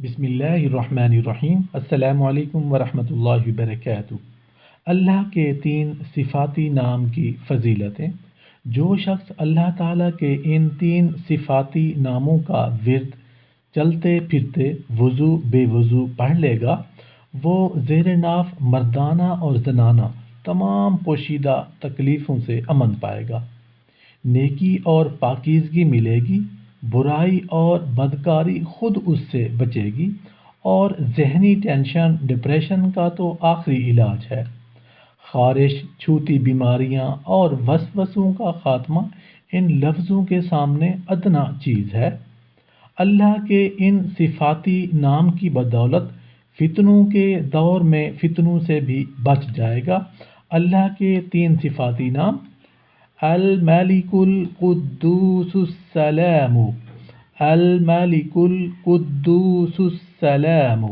بسم اللہ الرحمن الرحیم۔ السلام علیکم ورحمۃ اللہ وبرکاتہ۔ اللہ کے 3 صفاتی نام کی فضیلتیں۔ جو شخص اللہ تعالیٰ کے ان 3 صفاتی ناموں کا ورد چلتے پھرتے وضو بے وضو پڑھ لے گا، وہ زیر ناف مردانہ اور زنانہ تمام پوشیدہ تکلیفوں سے امن پائے گا، نیکی اور پاکیزگی ملے گی، برائی اور بدکاری خود اس سے بچے گی، اور ذہنی ٹینشن ڈپریشن کا تو آخری علاج ہے۔ خارش، چھوتی بیماریاں اور وسوسوں کا خاتمہ ان لفظوں کے سامنے ادنیٰ چیز ہے۔ اللہ کے ان صفاتی نام کی بدولت فتنوں کے دور میں فتنوں سے بھی بچ جائے گا۔ اللہ کے 3 صفاتی نام: الملک القدوس السلام، الملک القدوس السلام،